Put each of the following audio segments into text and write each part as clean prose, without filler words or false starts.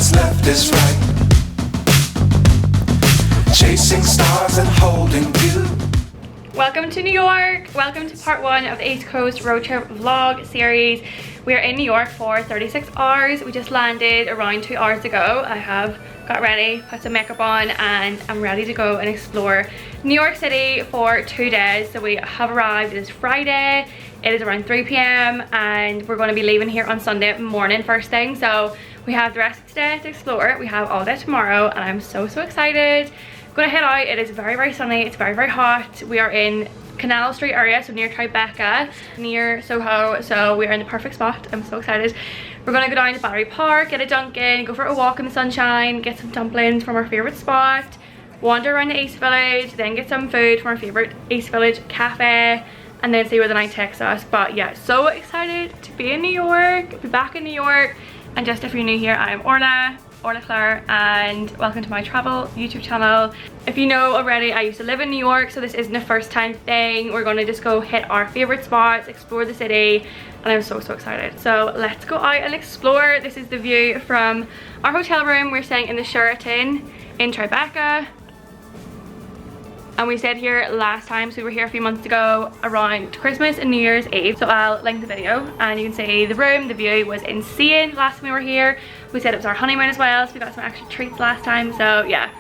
what's left is right. Chasing stars and holding you. Welcome to New York. Welcome to part 1 of the East Coast road trip vlog series. We are in New York for 36 hours. We just landed around 2 hours ago. I have got ready, put some makeup on, and I'm ready to go and explore New York City for 2 days. So we have arrived. It is Friday. It is around 3 p.m. and we're going to be leaving here on Sunday morning first thing. So we have the rest of today to explore. We have all day tomorrow and I'm so excited. Gonna head out. It is very sunny. It's very hot. We are in Canal Street area, so near Tribeca, near Soho, so we are in the perfect spot. I'm so excited. We're gonna go down to Battery Park, get a Dunkin', go for a walk in the sunshine, get some dumplings from our favorite spot, wander around the East Village, then get some food from our favorite East Village cafe, and then see where the night takes us. But yeah, so excited to be in New York, be back in New York. And just if you're new here, I'm Orla Claire, and welcome to my travel YouTube channel. If you know already, I used to live in New York, so this isn't a first time thing. We're gonna just go hit our favorite spots, explore the city, and I'm so excited. So let's go out and explore. This is the view from our hotel room. We're staying in the Sheraton in Tribeca. And we stayed here last time, so we were here a few months ago around Christmas and New Year's Eve. So I'll link the video and you can see the room. The view was insane last time we were here. We said it was our honeymoon as well, so we got some extra treats last time. So yeah,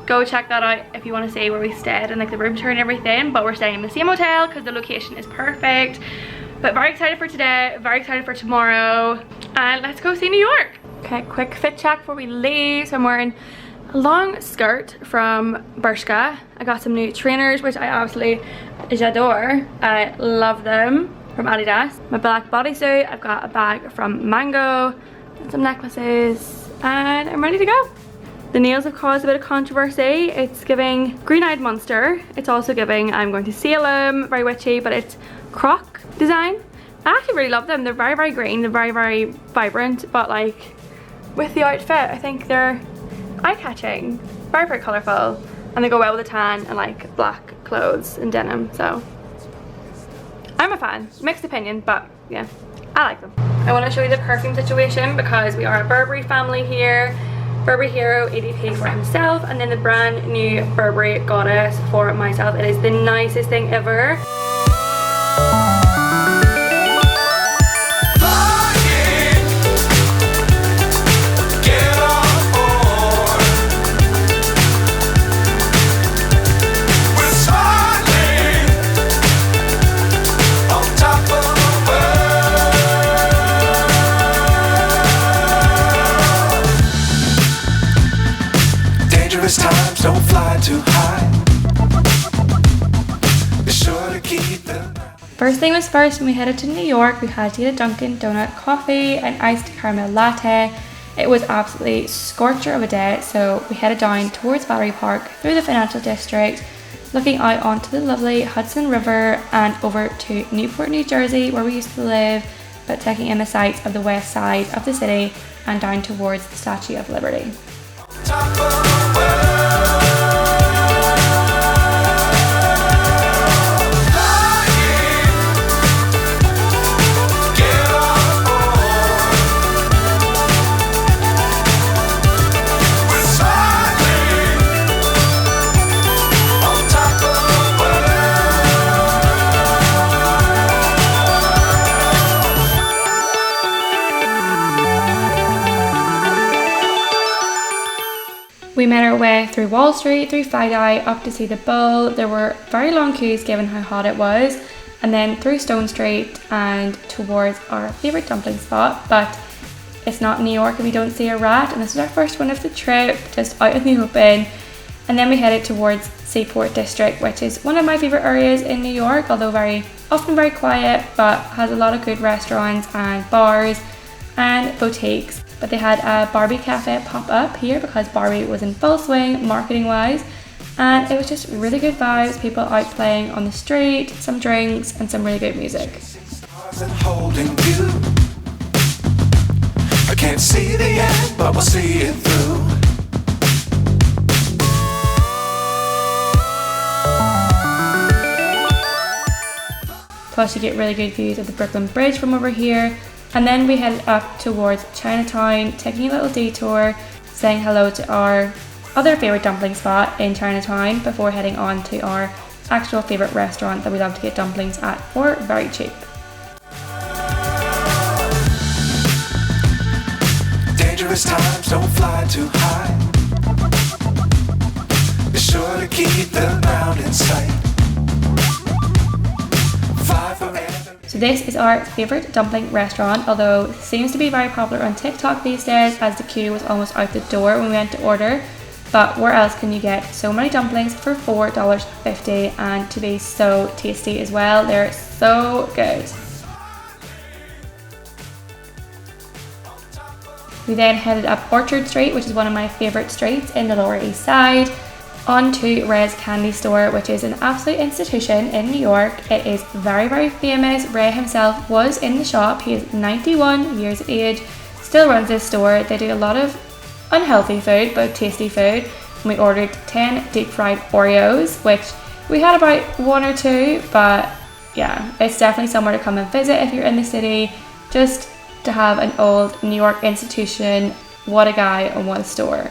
go check that out if you want to see where we stayed and like the room tour and everything. But we're staying in the same hotel because the location is perfect. But very excited for today, very excited for tomorrow, and let's go see New York. Okay, quick fit check before we leave. So I'm wearing a long skirt from Bershka. I got some new trainers, which I absolutely adore. I love them, from Adidas. My black bodysuit. I've got a bag from Mango, and some necklaces, and I'm ready to go. The nails have caused a bit of controversy. It's giving green-eyed monster. It's also giving I'm going to Salem, very witchy, but it's croc design. I actually really love them. They're very green. They're very vibrant, but like with the outfit, I think they're eye-catching, very colourful, and they go well with the tan and like black clothes and denim. So I'm a fan. Mixed opinion, but yeah, I like them. I want to show you the perfume situation because we are a Burberry family here. Burberry Hero EDP for himself, and then the brand new Burberry Goddess for myself. It is the nicest thing ever. Times don't fly too high. Be sure to keep them. First thing was first, when we headed to New York, we had to get a Dunkin' Donut coffee and iced caramel latte. It was absolutely scorcher of a day, so we headed down towards Battery Park through the financial district, looking out onto the lovely Hudson River and over to Newport, New Jersey, where we used to live, but taking in the sights of the west side of the city and down towards the Statue of Liberty. We made our way through Wall Street, through FiDi, up to see the Bull. There were very long queues given how hot it was, and then through Stone Street and towards our favourite dumpling spot. But it's not New York if we don't see a rat, and this was our first one of the trip, just out in the open. And then we headed towards Seaport District, which is one of my favourite areas in New York, although often very quiet, but has a lot of good restaurants and bars and boutiques. But they had a Barbie cafe pop up here because Barbie was in full swing marketing wise, and it was just really good vibes, people out playing on the street, some drinks and some really good music. I can't see the end, but we'll see it through. Plus you get really good views of the Brooklyn Bridge from over here. And then we headed up towards Chinatown, taking a little detour, saying hello to our other favourite dumpling spot in Chinatown before heading on to our actual favourite restaurant that we love to get dumplings at for very cheap. Dangerous times, don't fly too high. Be sure to keep the ground in sight. Fly forever. So this is our favourite dumpling restaurant, although it seems to be very popular on TikTok these days as the queue was almost out the door when we went to order. But where else can you get so many dumplings for $4.50 and to be so tasty as well? They're so good. We then headed up Orchard Street, which is one of my favourite streets in the Lower East Side, onto Ray's Candy Store, which is an absolute institution in New York. It is very, very famous. Ray himself was in the shop. He is 91 years of age, still runs this store. They do a lot of unhealthy food but tasty food. And we ordered 10 deep fried Oreos, which we had about 1 or 2, but yeah, it's definitely somewhere to come and visit if you're in the city, just to have an old New York institution. What a guy and what a store.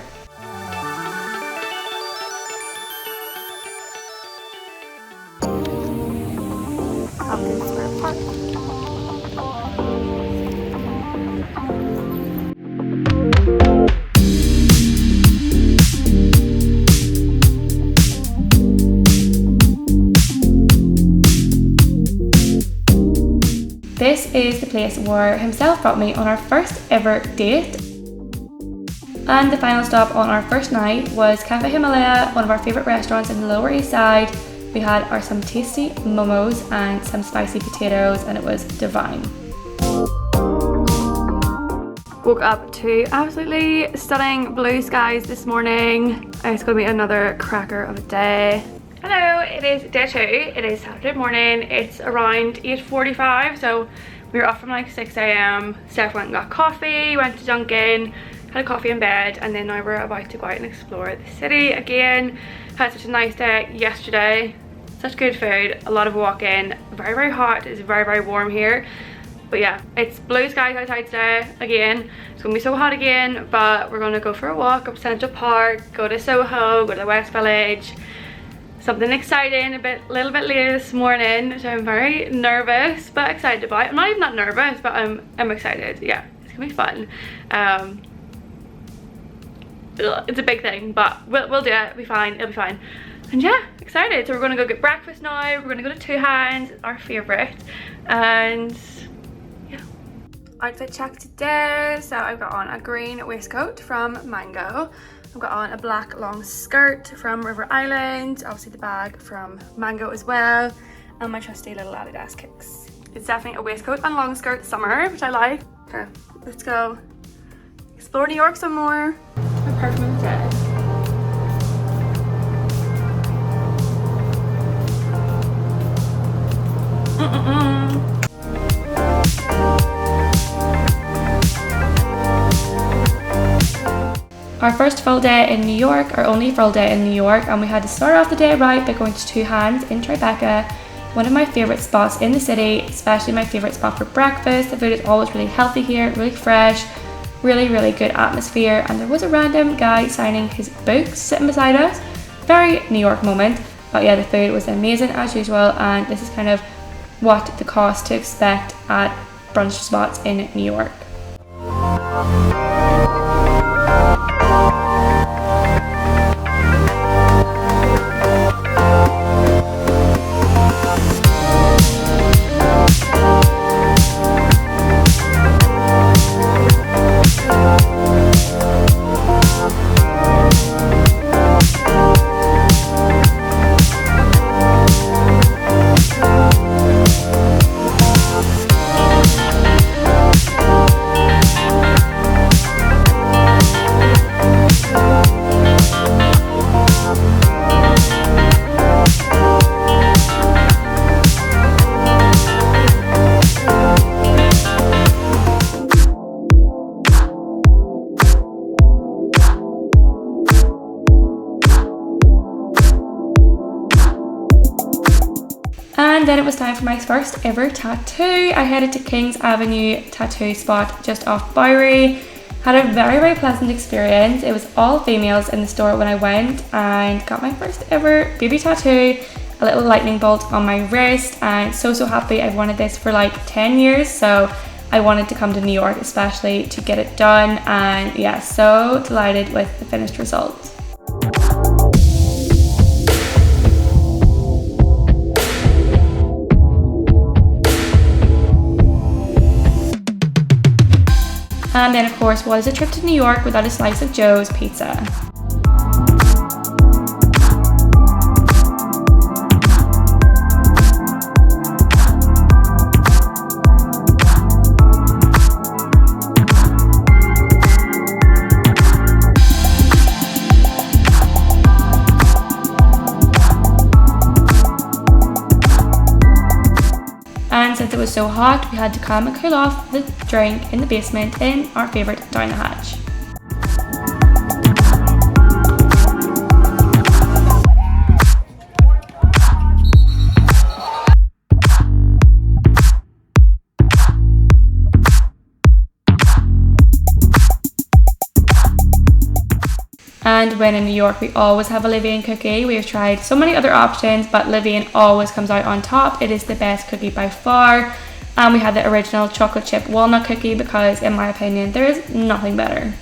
This is the place where himself brought me on our first ever date. And the final stop on our first night was Cafe Himalaya, one of our favourite restaurants in the Lower East Side. We had some tasty momos and some spicy potatoes, and it was divine. Woke up to absolutely stunning blue skies this morning. It's going to be another cracker of a day. Hello, it is day 2. It is Saturday morning. It's around 8:45, so we were up from like 6 a.m. Steph went and got coffee, went to Dunkin', had a coffee in bed, and then now we're about to go out and explore the city again. Had such a nice day yesterday. Such good food, a lot of walking, very, very hot. It's very, very warm here. But yeah, it's blue skies outside today again. It's gonna be so hot again, but we're gonna go for a walk up Central Park, go to Soho, go to the West Village. Something exciting little bit later this morning, which I'm very nervous but excited about. I'm not even that nervous, but I'm excited. Yeah, it's gonna be fun. It's a big thing, but we'll do it. It'll be fine. It'll be fine. And yeah, excited. So we're gonna go get breakfast now. We're gonna go to Two Hands, our favorite, and yeah. Outfit check today. So I've got on a green waistcoat from Mango. I've got on a black long skirt from River Island, obviously the bag from Mango as well, and my trusty little Adidas kicks. It's definitely a waistcoat and long skirt summer, which I like. Okay, let's go explore New York some more. My perfume is dead. Our first full day in New York, our only full day in New York, and we had to start off the day right by going to Two Hands in Tribeca, one of my favourite spots in the city, especially my favourite spot for breakfast. The food is always really healthy here, really fresh, really, really good atmosphere, and there was a random guy signing his books sitting beside us. Very New York moment, but yeah, the food was amazing as usual, and this is kind of what the cost to expect at brunch spots in New York. my first ever tattoo. I headed to Kings Avenue tattoo spot just off Bowery. Had a very pleasant experience. It was all females in the store when I went, and got my first ever baby tattoo, a little lightning bolt on my wrist, and so happy. I've wanted this for like 10 years, so I wanted to come to New York especially to get it done, and yeah, so delighted with the finished result. And then of course, what is a trip to New York without a slice of Joe's Pizza? And since it was so hot, we had to come and cool off the drink in the basement in our favourite Down the Hatch. And when in New York, we always have a Levain cookie. We have tried so many other options, but Levain always comes out on top. It is the best cookie by far. And we had the original chocolate chip walnut cookie because, in my opinion, there is nothing better.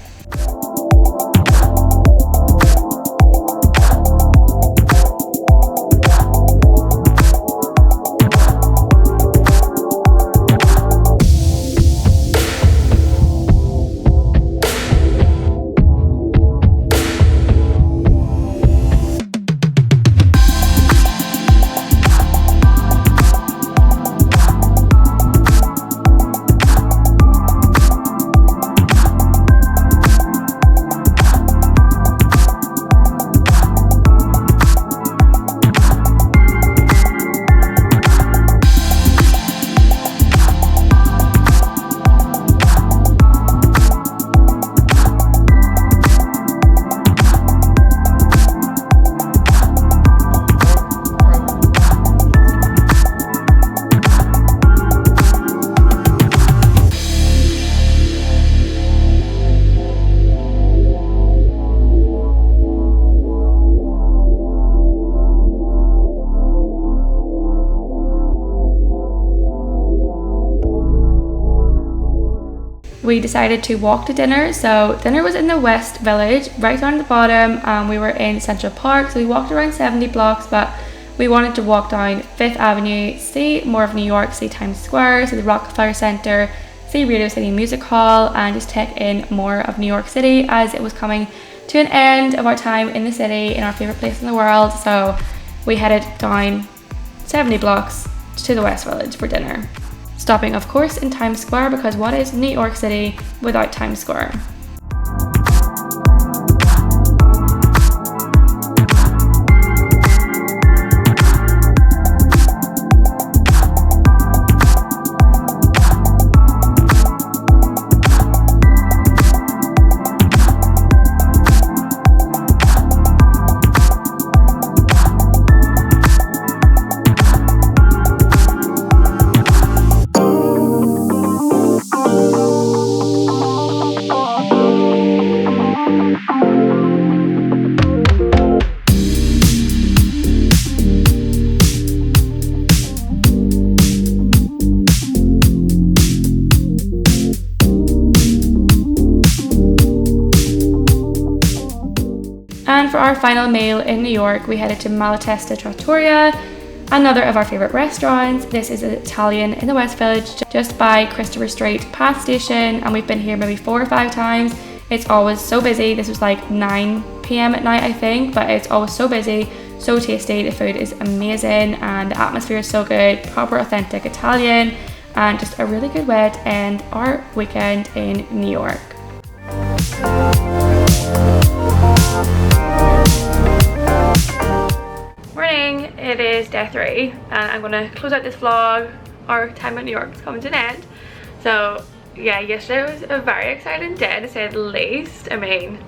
We decided to walk to dinner. So dinner was in the West Village, right down at the bottom. We were in Central Park, so we walked around 70 blocks, but we wanted to walk down 5th Avenue, see more of New York, see Times Square, see the Rockefeller Center, see Radio City Music Hall, and just take in more of New York City, as it was coming to an end of our time in the city, in our favorite place in the world. So we headed down 70 blocks to the West Village for dinner, stopping of course in Times Square, because what is New York City without Times Square? And for our final meal in New York, we headed to Malatesta Trattoria, another of our favourite restaurants. This is Italian in the West Village, just by Christopher Street Path Station, and we've been here maybe 4 or 5 times. It's always so busy. This was like 9 p.m. at night, I think, but it's always so busy, so tasty. The food is amazing and the atmosphere is so good, proper authentic Italian, and just a really good way to end our weekend in New York. Morning, it is day 3 and I'm gonna close out this vlog. Our time in New York is coming to an end. So yeah, yesterday was a very exciting day to say the least. I mean,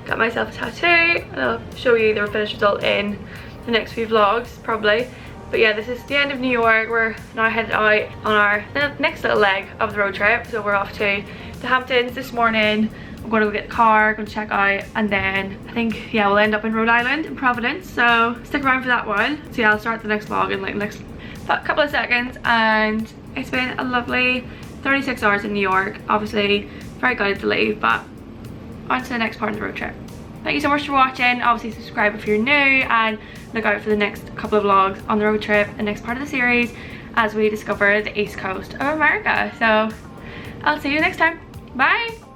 got myself a tattoo and I'll show you the finished result in the next few vlogs probably. But yeah, this is the end of New York. We're now headed out on our next little leg of the road trip. So we're off to the Hamptons this morning. I'm going to go get the car, go check out, and then I think, yeah, we'll end up in Rhode Island, in Providence. So stick around for that one. So yeah, I'll start the next vlog in like the next couple of seconds. And it's been a lovely 36 hours in New York. Obviously, very glad to leave, but on to the next part of the road trip. Thank you so much for watching. Obviously subscribe if you're new, and look out for the next couple of vlogs on the road trip, the next part of the series, as we discover the East Coast of America. So I'll see you next time. Bye.